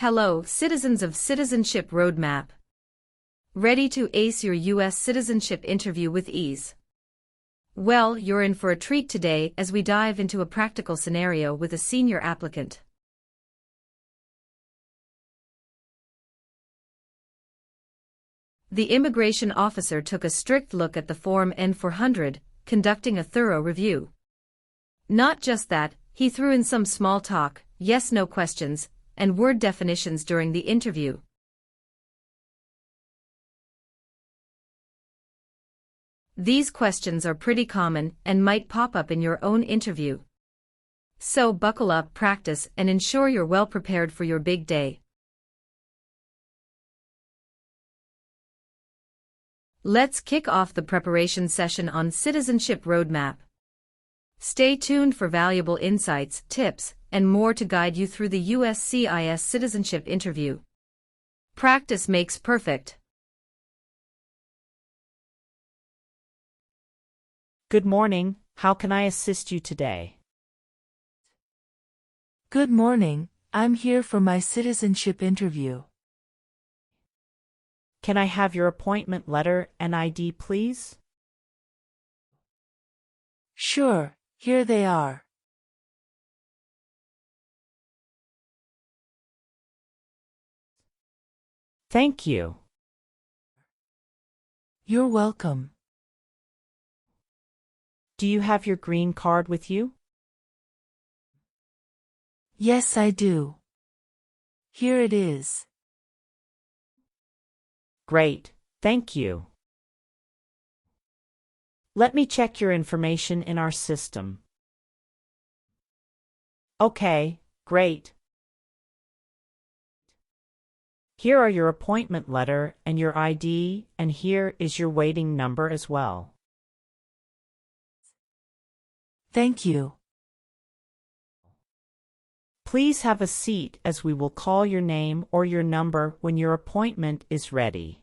Hello, citizens of Citizenship Roadmap. Ready to ace your U.S. citizenship interview with ease? Well, you're in for a treat today as we dive into a practical scenario with a senior applicant. The immigration officer took a strict look at the Form N400, conducting a thorough review. Not just that, he threw in some small talk, yes-no questions, and word definitions during the interview. These questions are pretty common and might pop up in your own interview. So buckle up, practice, and ensure you're well prepared for your big day. Let's kick off the preparation session on Citizenship Roadmap. Stay tuned for valuable insights, tips, and more to guide you through the USCIS citizenship interview. Practice makes perfect. Good morning, how can I assist you today? Good morning, I'm here for my citizenship interview. Can I have your appointment letter and ID, please? Sure, here they are. Thank you. You're welcome. Do you have your green card with you? Yes, I do. Here it is. Great, thank you. Let me check your information in our system. Okay, great. Here are your appointment letter and your ID, and here is your waiting number as well. Thank you. Please have a seat as we will call your name or your number when your appointment is ready.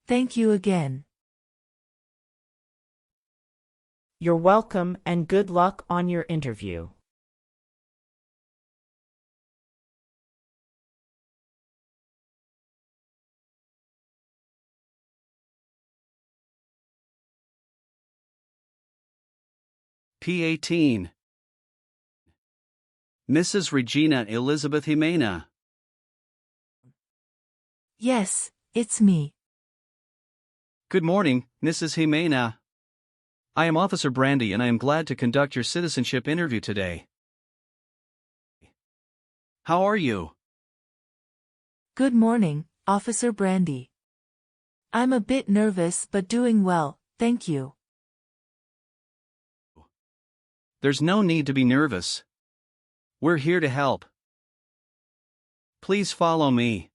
Thank you again. You're welcome and good luck on your interview. P18. Mrs. Regina Elizabeth Jimena. Yes, it's me. Good morning, Mrs. Jimena. I am Officer Brandy and I am glad to conduct your citizenship interview today. How are you? Good morning, Officer Brandy. I'm a bit nervous but doing well, thank you. There's no need to be nervous. We're here to help. Please follow me.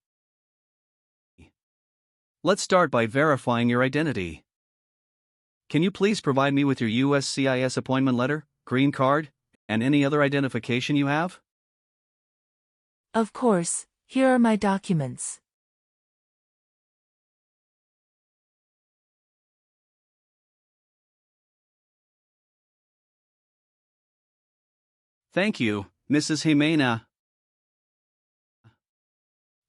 Let's start by verifying your identity. Can you please provide me with your USCIS appointment letter, green card, and any other identification you have? Of course, here are my documents. Thank you, Mrs. Jimena.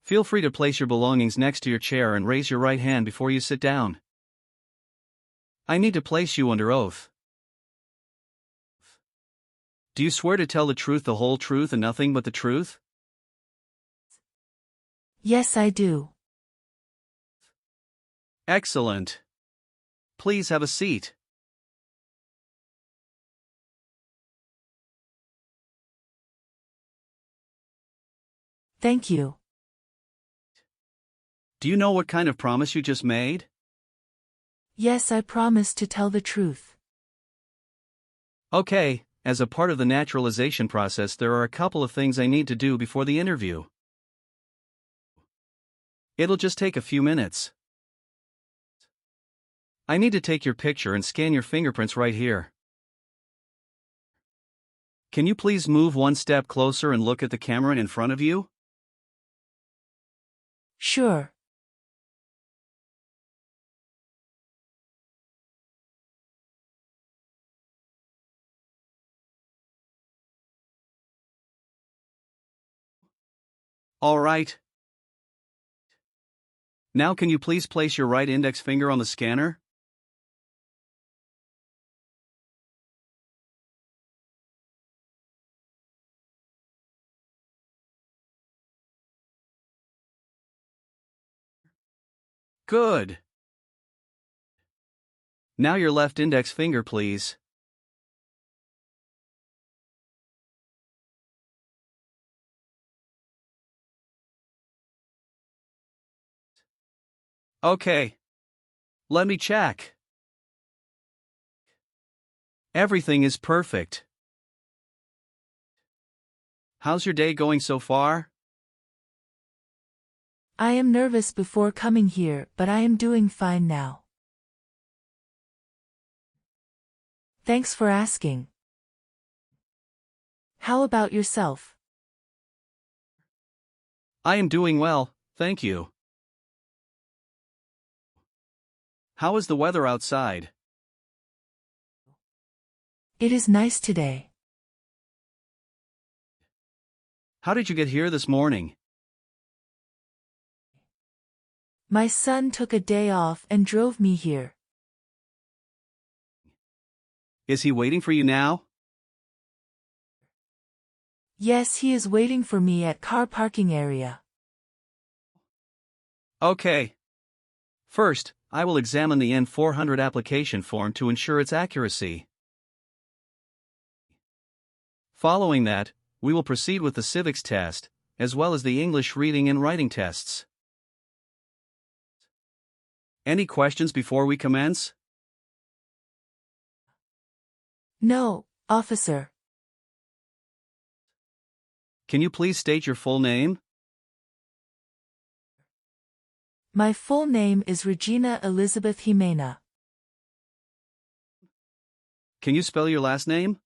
Feel free to place your belongings next to your chair and raise your right hand before you sit down. I need to place you under oath. Do you swear to tell the truth, the whole truth, and nothing but the truth? Yes, I do. Excellent. Please have a seat. Thank you. Do you know what kind of promise you just made? Yes, I promise to tell the truth. Okay, as a part of the naturalization process, there are a couple of things I need to do before the interview. It'll just take a few minutes. I need to take your picture and scan your fingerprints right here. Can you please move one step closer and look at the camera in front of you? Sure. All right. Now can you please place your right index finger on the scanner? Good. Now your left index finger, please. Okay. Let me check. Everything is perfect. How's your day going so far? I am nervous before coming here, but I am doing fine now. Thanks for asking. How about yourself? I am doing well, thank you. How is the weather outside? It is nice today. How did you get here this morning? My son took a day off and drove me here. Is he waiting for you now? Yes, he is waiting for me at car parking area. Okay. First, I will examine the N400 application form to ensure its accuracy. Following that, we will proceed with the civics test, as well as the English reading and writing tests. Any questions before we commence? No, officer. Can you please state your full name? My full name is Regina Elizabeth Jimena. Can you spell your last name?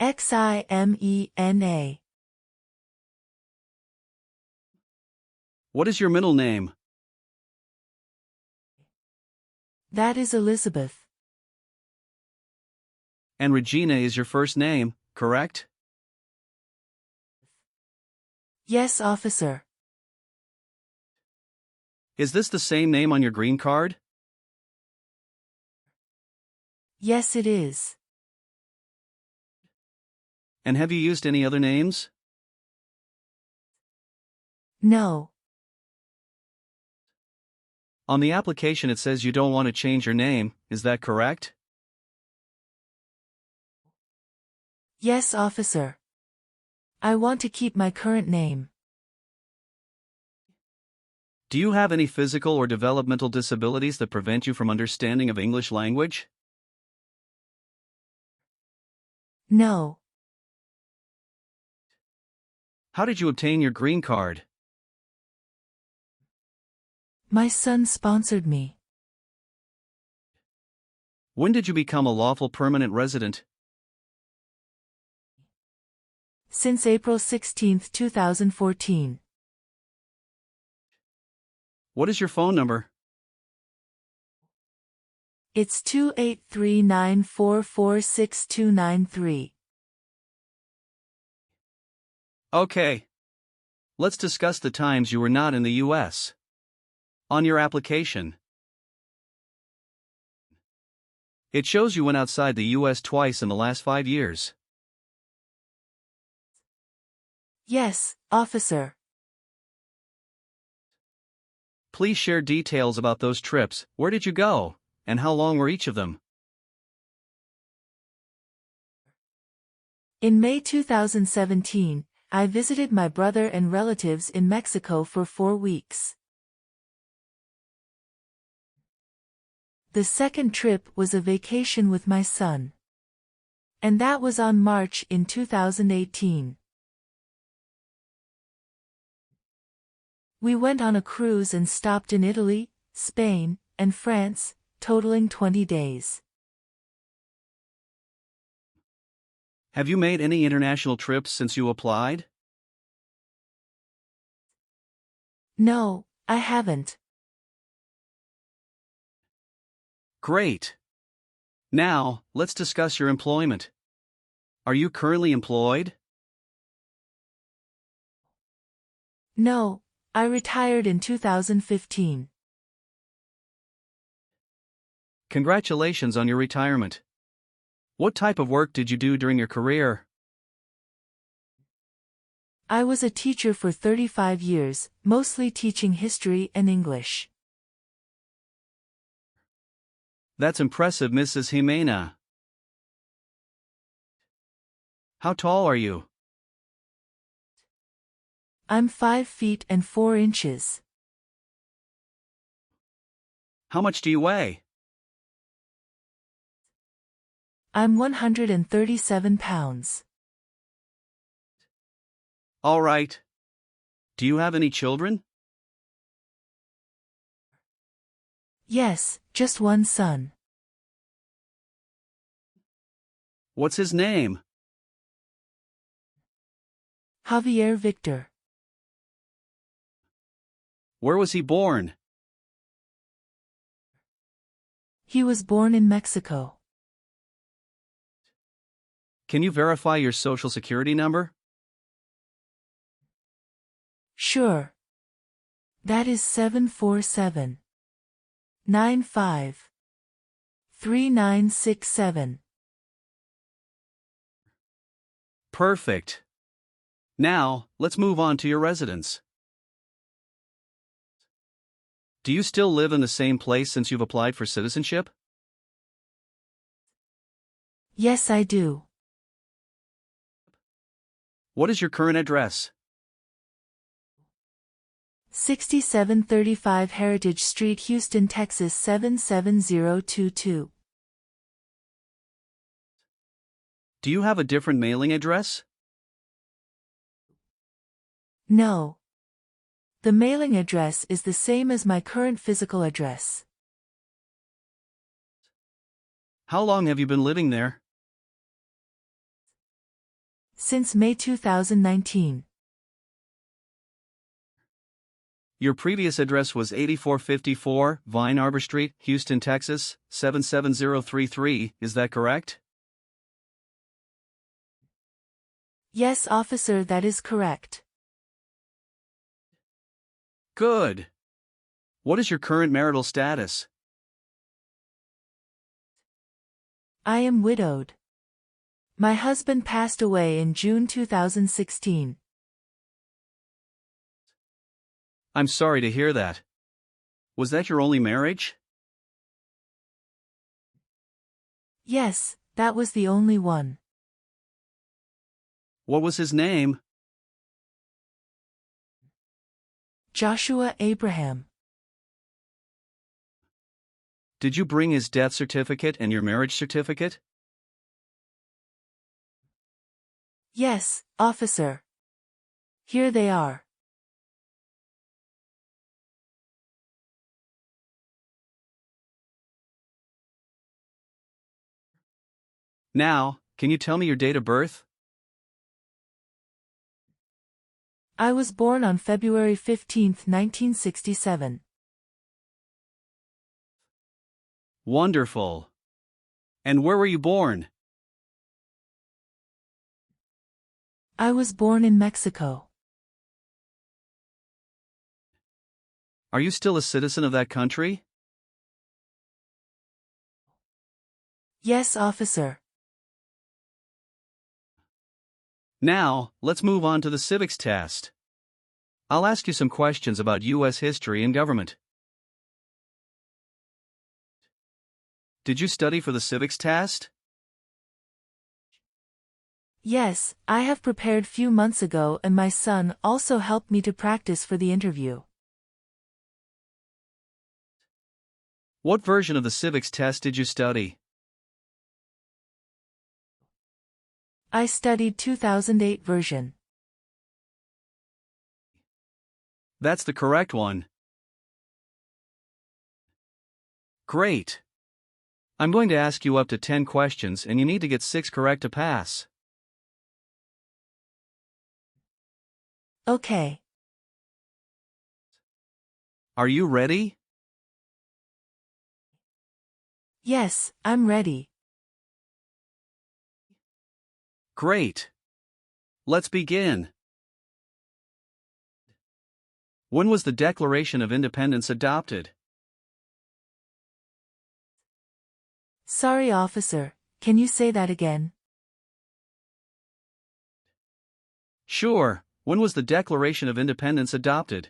Ximena. What is your middle name? That is Elizabeth. And Regina is your first name, correct? Yes, officer. Is this the same name on your green card? Yes, it is. And have you used any other names? No. On the application it says you don't want to change your name, is that correct? Yes, officer. I want to keep my current name. Do you have any physical or developmental disabilities that prevent you from understanding of English language? No. How did you obtain your green card? My son sponsored me. When did you become a lawful permanent resident? Since April 16, 2014. What is your phone number? It's 283-944-6293. Okay. Let's discuss the times you were not in the U.S. On your application, it shows you went outside the U.S. twice in the last 5 years. Yes, officer. Please share details about those trips. Where did you go, and how long were each of them? In May 2017, I visited my brother and relatives in Mexico for 4 weeks. The second trip was a vacation with my son. And that was on March in 2018. We went on a cruise and stopped in Italy, Spain, and France, totaling 20 days. Have you made any international trips since you applied? No, I haven't. Great. Now, let's discuss your employment. Are you currently employed? No, I retired in 2015. Congratulations on your retirement. What type of work did you do during your career? I was a teacher for 35 years, mostly teaching history and English. That's impressive, Mrs. Jimena. How tall are you? I'm 5 feet and 4 inches. How much do you weigh? I'm 137 pounds. All right. Do you have any children? Yes, just one son. What's his name? Javier Victor. Where was he born? He was born in Mexico. Can you verify your social security number? Sure. That is 747-95-3967. Perfect. Now, let's move on to your residence. Do you still live in the same place since you've applied for citizenship? Yes, I do. What is your current address? 6735 Heritage Street, Houston, Texas 77022. Do you have a different mailing address? No. The mailing address is the same as my current physical address. How long have you been living there? Since May 2019. Your previous address was 8454 Vine Arbor Street, Houston, Texas, 77033, is that correct? Yes, officer, that is correct. Good. What is your current marital status? I am widowed. My husband passed away in June 2016. I'm sorry to hear that. Was that your only marriage? Yes, that was the only one. What was his name? Joshua Abraham. Did you bring his death certificate and your marriage certificate? Yes, officer. Here they are. Now, can you tell me your date of birth? I was born on February 15, 1967. Wonderful. And where were you born? I was born in Mexico. Are you still a citizen of that country? Yes, officer. Now, let's move on to the civics test. I'll ask you some questions about U.S. history and government. Did you study for the civics test? Yes, I have prepared few months ago and my son also helped me to practice for the interview. What version of the civics test did you study? I studied 2008 version. That's the correct one. Great. I'm going to ask you up to 10 questions and you need to get 6 correct to pass. Okay. Are you ready? Yes, I'm ready. Great. Let's begin. When was the Declaration of Independence adopted? Sorry, officer, can you say that again? Sure, when was the Declaration of Independence adopted?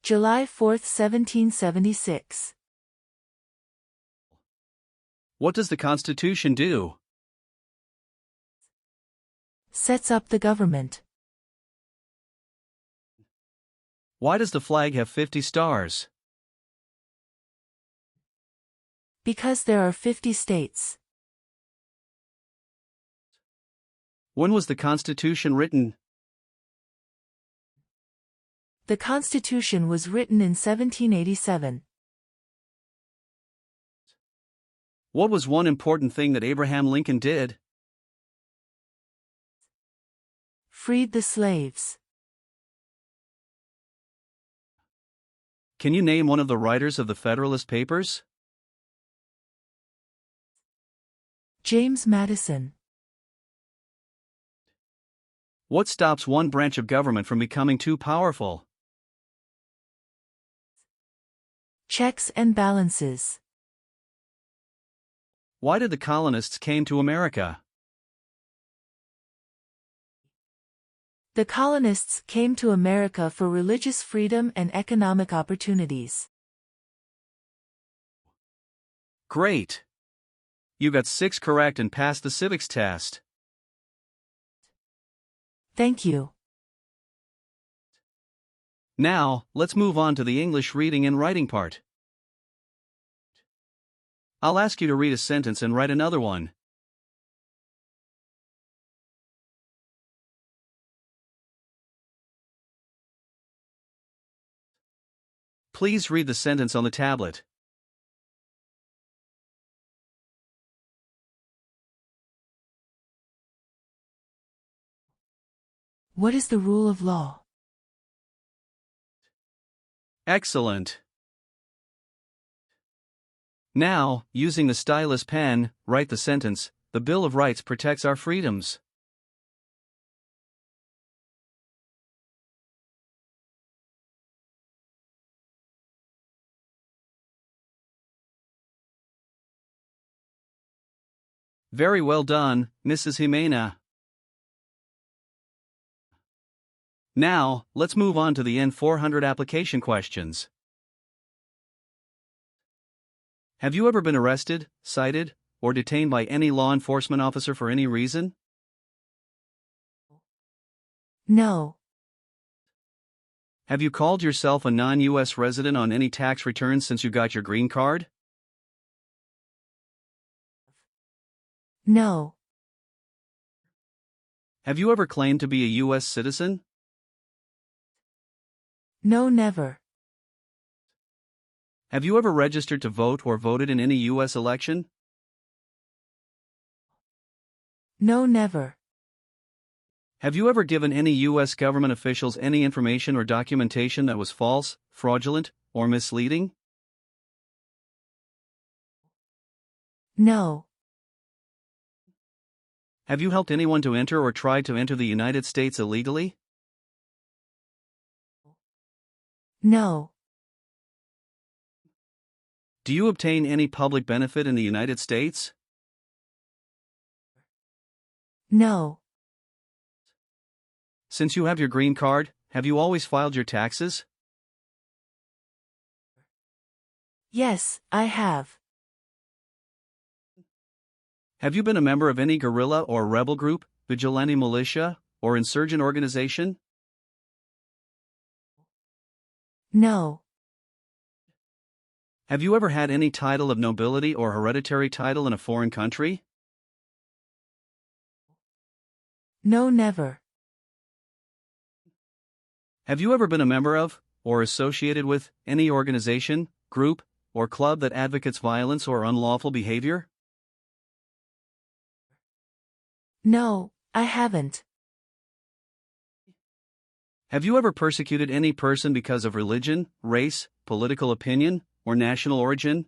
July 4th, 1776. What does the Constitution do? Sets up the government. Why does the flag have 50 stars? Because there are 50 states. When was the Constitution written? The Constitution was written in 1787. What was one important thing that Abraham Lincoln did? Freed the slaves. Can you name one of the writers of the Federalist Papers? James Madison. What stops one branch of government from becoming too powerful? Checks and balances. Why did the colonists came to America? The colonists came to America for religious freedom and economic opportunities. Great! You got 6 correct and passed the civics test. Thank you. Now, let's move on to the English reading and writing part. I'll ask you to read a sentence and write another one. Please read the sentence on the tablet. What is the rule of law? Excellent. Now, using the stylus pen, write the sentence, "The Bill of Rights protects our freedoms." Very well done, Mrs. Jimena. Now, let's move on to the N400 application questions. Have you ever been arrested, cited, or detained by any law enforcement officer for any reason? No. Have you called yourself a non-U.S. resident on any tax returns since you got your green card? No. Have you ever claimed to be a U.S. citizen? No, never. Have you ever registered to vote or voted in any U.S. election? No, never. Have you ever given any U.S. government officials any information or documentation that was false, fraudulent, or misleading? No. Have you helped anyone to enter or tried to enter the United States illegally? No. Do you obtain any public benefit in the United States? No. Since you have your green card, have you always filed your taxes? Yes, I have. Have you been a member of any guerrilla or rebel group, vigilante militia, or insurgent organization? No. Have you ever had any title of nobility or hereditary title in a foreign country? No, never. Have you ever been a member of, or associated with, any organization, group, or club that advocates violence or unlawful behavior? No, I haven't. Have you ever persecuted any person because of religion, race, political opinion, or national origin?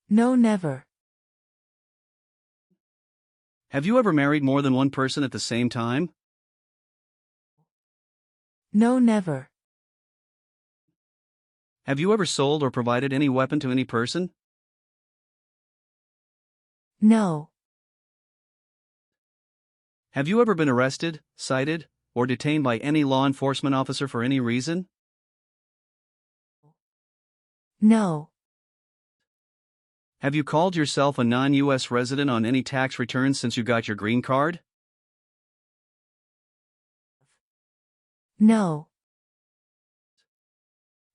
No, never. Have you ever married more than one person at the same time? No, never. Have you ever sold or provided any weapon to any person? No. Have you ever been arrested, cited, or detained by any law enforcement officer for any reason? No. Have you called yourself a non-U.S. resident on any tax returns since you got your green card? No.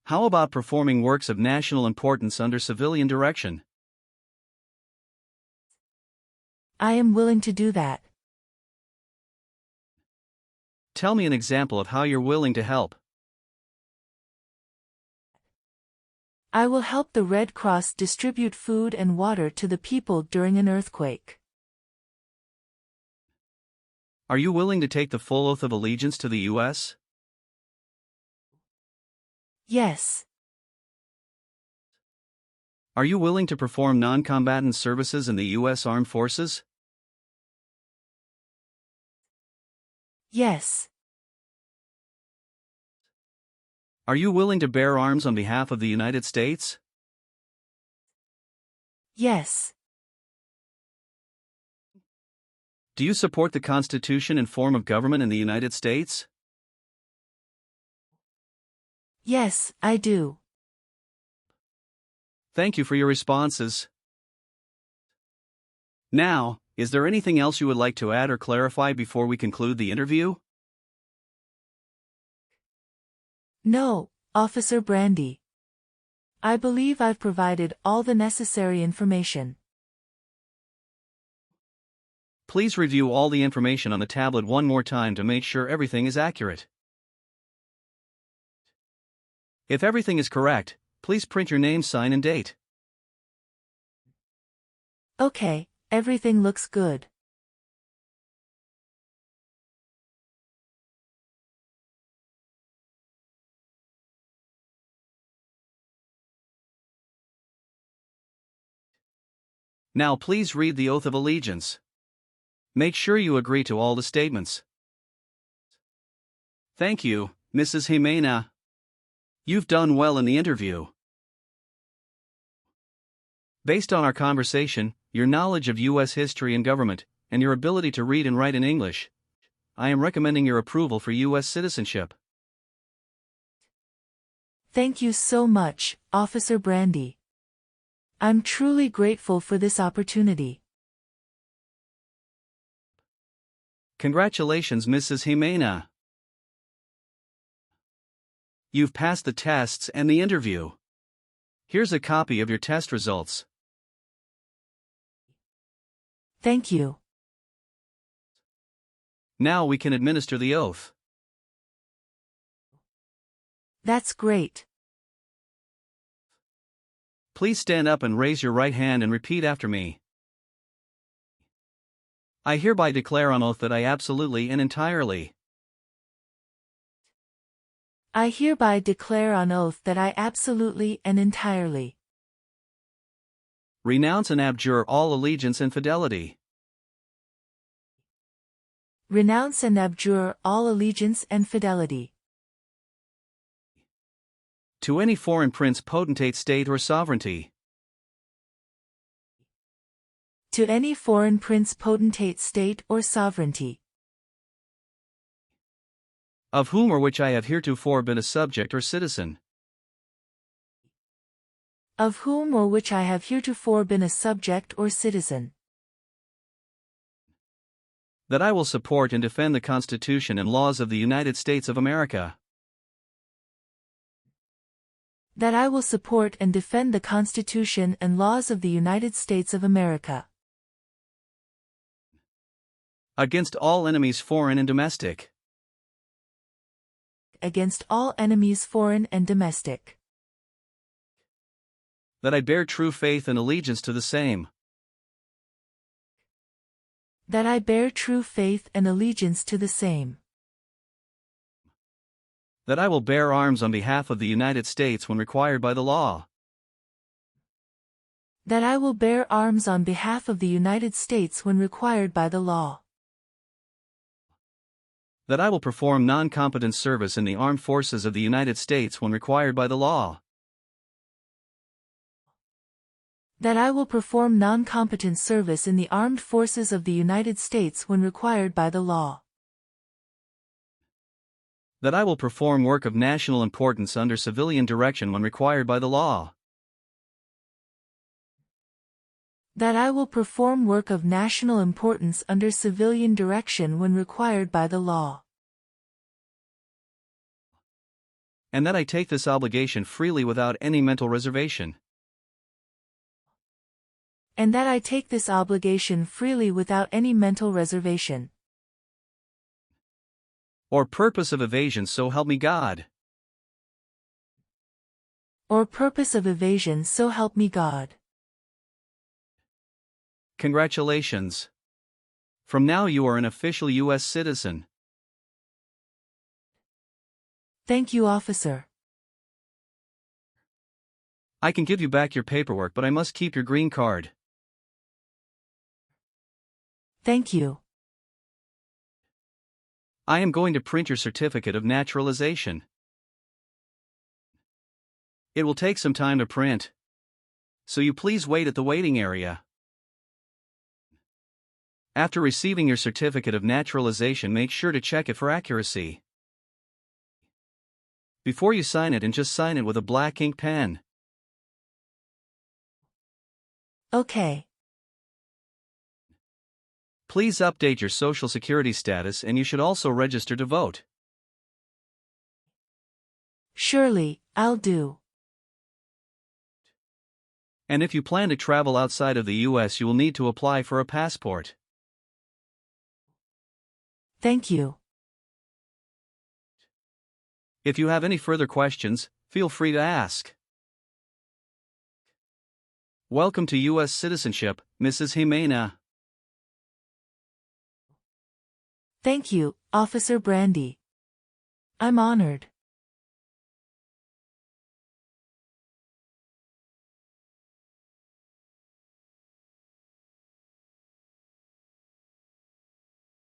How about performing works of national importance under civilian direction? I am willing to do that. Tell me an example of how you're willing to help. I will help the Red Cross distribute food and water to the people during an earthquake. Are you willing to take the full oath of allegiance to the U.S.? Yes. Are you willing to perform non-combatant services in the U.S. Armed Forces? Yes. Are you willing to bear arms on behalf of the United States? Yes. Do you support the Constitution and form of government in the United States? Yes, I do. Thank you for your responses. Now, is there anything else you would like to add or clarify before we conclude the interview? No, Officer Brandy. I believe I've provided all the necessary information. Please review all the information on the tablet one more time to make sure everything is accurate. If everything is correct, please print your name, sign, and date. Okay, everything looks good. Now please read the oath of allegiance. Make sure you agree to all the statements. Thank you, Mrs. Jimena. You've done well in the interview. Based on our conversation, your knowledge of U.S. history and government, and your ability to read and write in English, I am recommending your approval for U.S. citizenship. Thank you so much, Officer Brandy. I'm truly grateful for this opportunity. Congratulations, Mrs. Jimena. You've passed the tests and the interview. Here's a copy of your test results. Thank you. Now we can administer the oath. That's great. Please stand up and raise your right hand and repeat after me. I hereby declare on oath that I absolutely and entirely I hereby declare on oath that I absolutely and entirely renounce and abjure all allegiance and fidelity renounce and abjure all allegiance and fidelity to any foreign prince, potentate, state, or sovereignty, to any foreign prince, potentate, state, or sovereignty, of whom or which I have heretofore been a subject or citizen, of whom or which I have heretofore been a subject or citizen, that I will support and defend the Constitution and laws of the United States of America, that I will support and defend the Constitution and laws of the United States of America against all enemies, foreign and domestic, against all enemies, foreign and domestic, that I bear true faith and allegiance to the same, that I bear true faith and allegiance to the same, that I will bear arms on behalf of the United States when required by the law, that I will bear arms on behalf of the United States when required by the law, That I will perform non-competent service in the armed forces of the United States when required by the law. That I will perform non-competent service in the armed forces of the United States when required by the law. That I will perform work of national importance under civilian direction when required by the law. That I will perform work of national importance under civilian direction when required by the law. And that I take this obligation freely without any mental reservation. And that I take this obligation freely without any mental reservation. Or purpose of evasion, so help me God. Or purpose of evasion, so help me God. Congratulations. From now you are an official U.S. citizen. Thank you, officer. I can give you back your paperwork, but I must keep your green card. Thank you. I am going to print your certificate of naturalization. It will take some time to print, so you please wait at the waiting area. After receiving your certificate of naturalization, make sure to check it for accuracy. Before you sign it, and just sign it with a black ink pen. Okay. Please update your Social Security status, and you should also register to vote. Surely, I'll do. And if you plan to travel outside of the U.S., you will need to apply for a passport. Thank you. If you have any further questions, feel free to ask. Welcome to U.S. citizenship, Mrs. Jimena. Thank you, Officer Brandy. I'm honored.